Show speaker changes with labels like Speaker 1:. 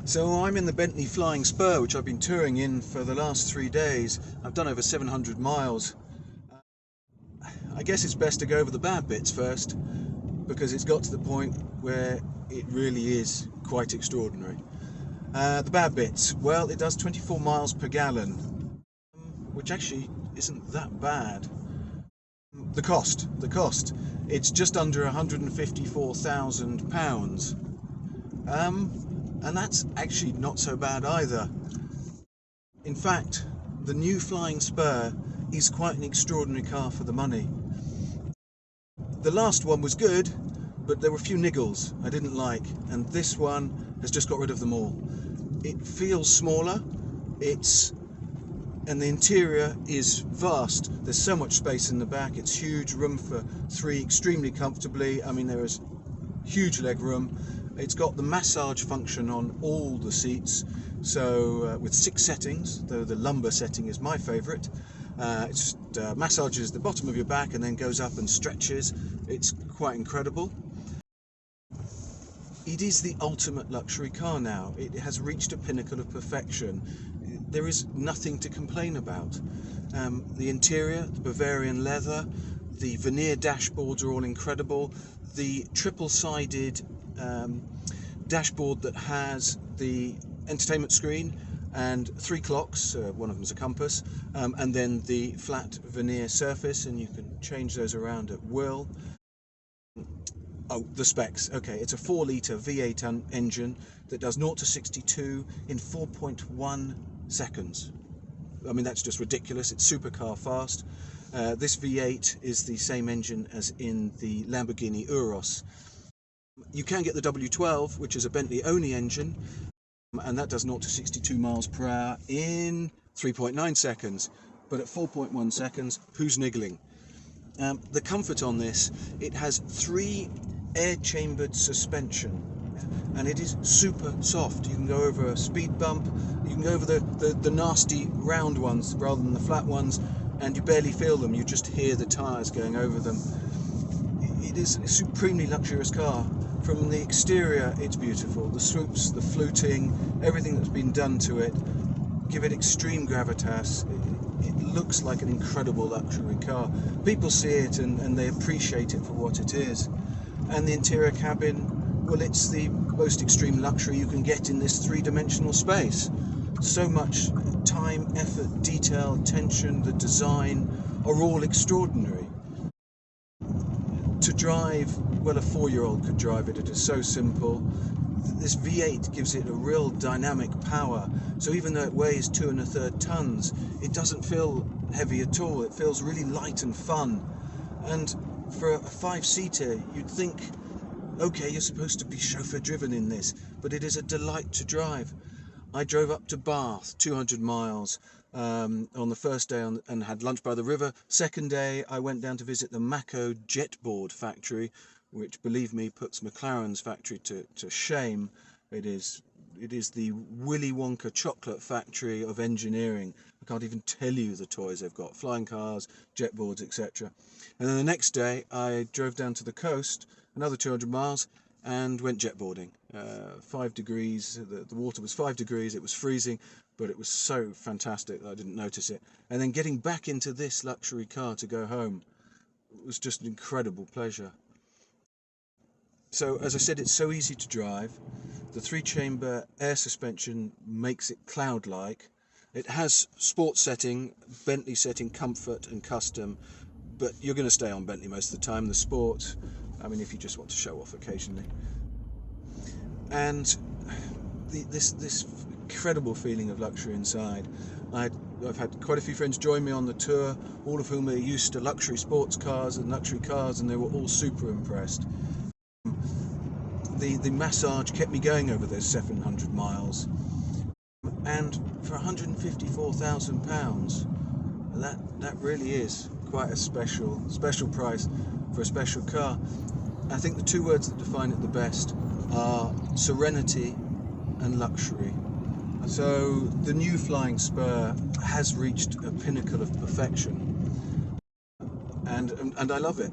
Speaker 1: So I'm in the Bentley Flying Spur, which I've been touring in for the last 3 days. I've done over 700 miles. I guess it's best to go over the bad bits first, because it's got to the point where it really is quite extraordinary. The bad bits, well, it does 24 miles per gallon, which actually isn't that bad. The cost, it's just under £154,000. And that's actually not so bad either. In fact, the new Flying Spur is quite an extraordinary car for the money. The last one was good, but there were a few niggles I didn't like, and this one has just got rid of them all. It feels smaller, and the interior is vast. There's so much space in the back, it's huge, room for three extremely comfortably. I mean, there is huge leg room. It's got the massage function on all the seats, so with 6 settings, though the lumbar setting is my favourite. It just massages the bottom of your back and then goes up and stretches. It's quite incredible. It is the ultimate luxury car now. It has reached a pinnacle of perfection. There is nothing to complain about. The interior, the Bavarian leather, the veneer dashboards are all incredible. The triple-sided dashboard that has the entertainment screen and 3 clocks, one of them is a compass, and then the flat veneer surface, and you can change those around at will. Oh, the specs. Okay, it's a 4-litre V8 engine that does 0 to 62 in 4.1 seconds. I mean, that's just ridiculous. It's supercar fast. This V8 is the same engine as in the Lamborghini Urus. You can get the W12, which is a Bentley only engine, and that does 0 to 62 miles per hour in 3.9 seconds. But at 4.1 seconds, who's niggling? The comfort on this, it has 3 air-chambered suspension, and it is super soft. You can go over a speed bump, you can go over the nasty round ones rather than the flat ones, and you barely feel them, you just hear the tyres going over them. It is a supremely luxurious car. From the exterior, it's beautiful. The swoops, the fluting, everything that's been done to it, give it extreme gravitas. It looks like an incredible luxury car. People see it and they appreciate it for what it is. And the interior cabin, well, it's the most extreme luxury you can get in this 3-dimensional space. So much time, effort, detail, attention, the design are all extraordinary. To drive, well, a 4-year-old could drive it. It is so simple. This V8 gives it a real dynamic power, so even though it weighs 2 1/3 tons, it doesn't feel heavy at all. It feels really light and fun. And for a 5-seater, you'd think, okay, you're supposed to be chauffeur driven in this, but it is a delight to drive. I drove up to Bath, 200 miles on the first day and had lunch by the river. Second day, I went down to visit the Mako Jetboard factory, which, believe me, puts McLaren's factory to shame. It is the Willy Wonka chocolate factory of engineering. I can't even tell you the toys they've got, flying cars, jetboards, etc. And then the next day I drove down to the coast, another 200 miles, and went jetboarding. 5 degrees, the water was 5 degrees, it was freezing, but it was so fantastic that I didn't notice it. And then getting back into this luxury car to go home was just an incredible pleasure. So, as I said, it's so easy to drive. The 3-chamber air suspension makes it cloud-like. It has sports setting, Bentley setting, comfort and custom, but you're going to stay on Bentley most of the time. The sport, I mean, if you just want to show off occasionally. And this incredible feeling of luxury inside. I've had quite a few friends join me on the tour, all of whom are used to luxury sports cars and luxury cars, and they were all super impressed. The massage kept me going over those 700 miles, and for £154,000, that really is quite a special price for a special car. I think the 2 words that define it the best are serenity and luxury. So the new Flying Spur has reached a pinnacle of perfection, and I love it.